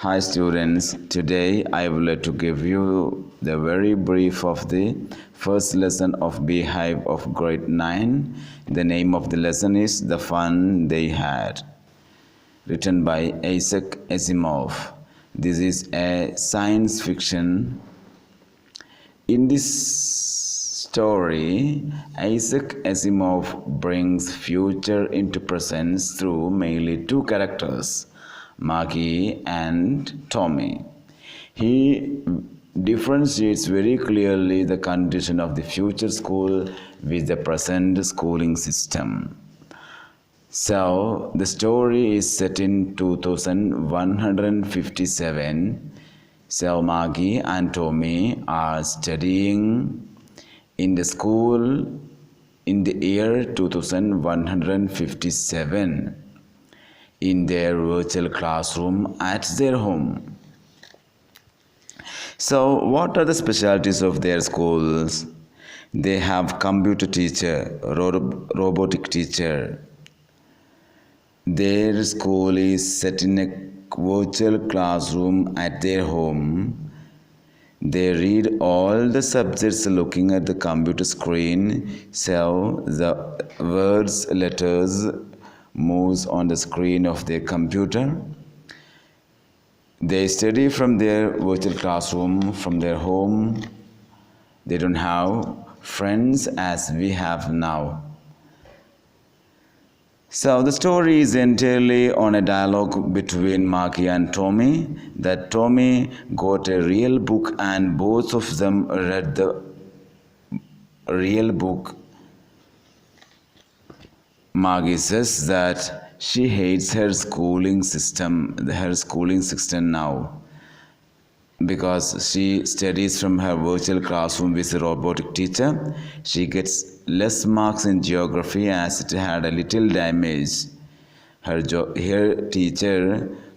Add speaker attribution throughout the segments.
Speaker 1: Hi students, today I would like to give you the very brief of the first lesson of Beehive of grade 9. The name of the lesson is The Fun They Had, written by Isaac Asimov. This is a science fiction. In this story, Isaac Asimov brings future into present through mainly two characters, Maggie and Tommy. He differentiates very clearly the condition of the future school with the present schooling system. So, the story is set in 2157. So, Maggie and Tommy are studying in the school in the year 2157 in their virtual classroom at their home. So, what are the specialties of their schools? They have computer teacher, robotic teacher. Their school is set in a virtual classroom at their home. They read all the subjects looking at the computer screen, so the words, letters moves on the screen of their computer. They study from their virtual classroom, from their home. They don't have friends as we have now. So the story is entirely on a dialogue between Maggie and Tommy, that Tommy got a real book and both of them read the real book. Maggie says that she hates her schooling system now, because she studies from her virtual classroom with a robotic teacher. She gets less marks in geography as it had a little damage. Her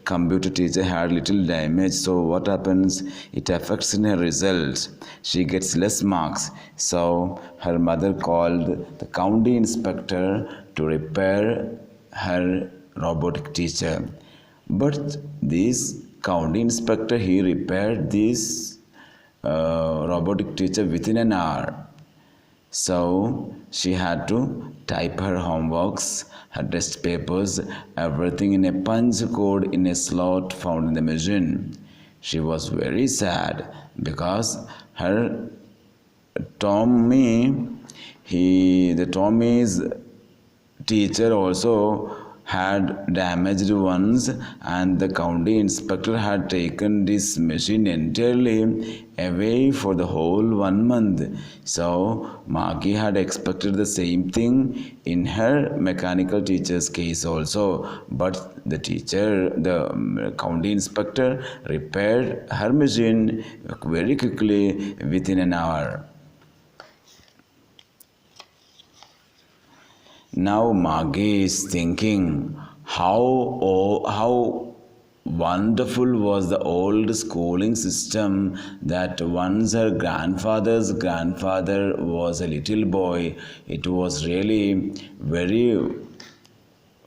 Speaker 1: computer teacher had little damage, so what happens? It affects in her results. She gets less marks. So her mother called the county inspector to repair her robotic teacher. But this county inspector, he repaired this robotic teacher within an hour. So she had to type her homeworks, her test papers, everything in a punch code in a slot found in the machine. She was very sad because her Tommy's teacher also had damaged ones, and the county inspector had taken this machine entirely away for the whole 1 month. So Maggie had expected the same thing in her mechanical teacher's case also, but the county inspector repaired her machine very quickly within an hour. Now Maggie is thinking how wonderful was the old schooling system, that once her grandfather's grandfather was a little boy. It was really very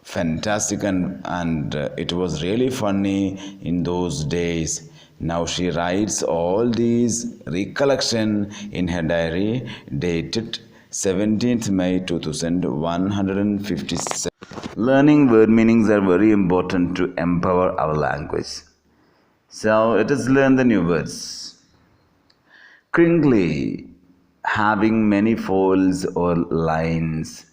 Speaker 1: fantastic and it was really funny in those days. Now she writes all these recollection in her diary dated 17th May 2157. Learning word meanings are very important to empower our language. So let us learn the new words. Crinkly, having many folds or lines.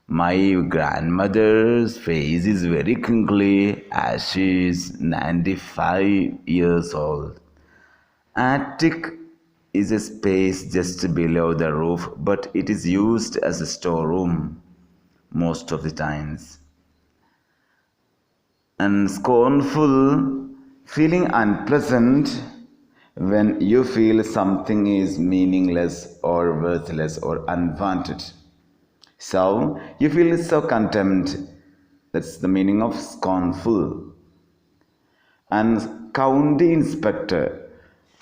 Speaker 1: My grandmother's face is very crinkly as she is 95 years old. Attic is a space just below the roof, but it is used as a storeroom most of the times. And scornful, feeling unpleasant when you feel something is meaningless or worthless or unwanted. So you feel so contempt. That's the meaning of scornful. And county inspector.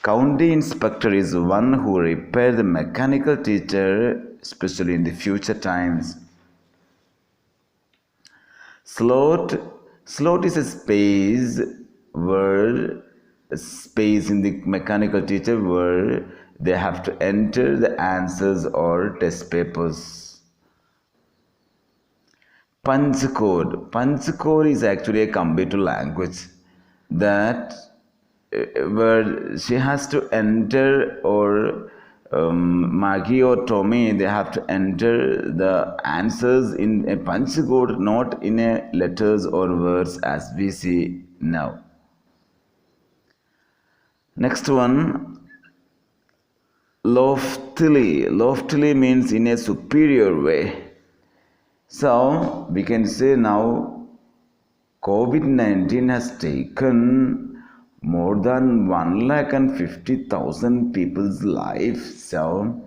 Speaker 1: County inspector is one who repairs the mechanical teacher, especially in the future times. Slot is a space where space in the mechanical teacher where they have to enter the answers or test papers. Punch code. Punch code is actually a computer language that where she has to enter, or Maggie or Tommy, they have to enter the answers in a punch code, not in a letters or words as we see now. Next one, loftily. Loftily means in a superior way. So we can say now COVID-19 has taken more than 150,000 people's life. So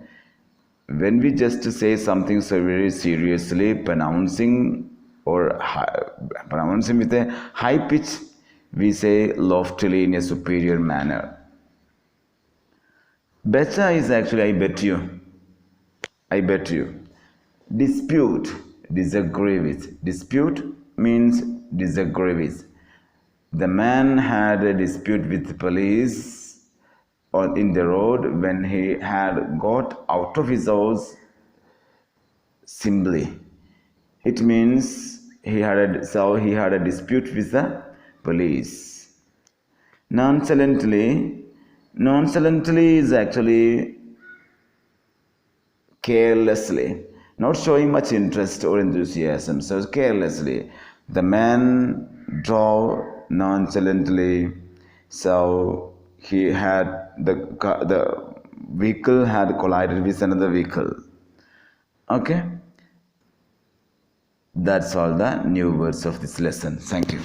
Speaker 1: when we just say something so very seriously, pronouncing pronouncing with a high pitch, we say loftily in a superior manner. Betcha is actually I bet you. I bet you. Dispute, disagree with. Dispute means disagree with. The man had a dispute with the police in the road when he had got out of his house simply. It means he had a dispute with the police. Nonchalantly is actually carelessly, not showing much interest or enthusiasm. So carelessly, the man drove nonchalantly. So he had the vehicle had collided with another vehicle. Okay, that's all the new words of this lesson. Thank you.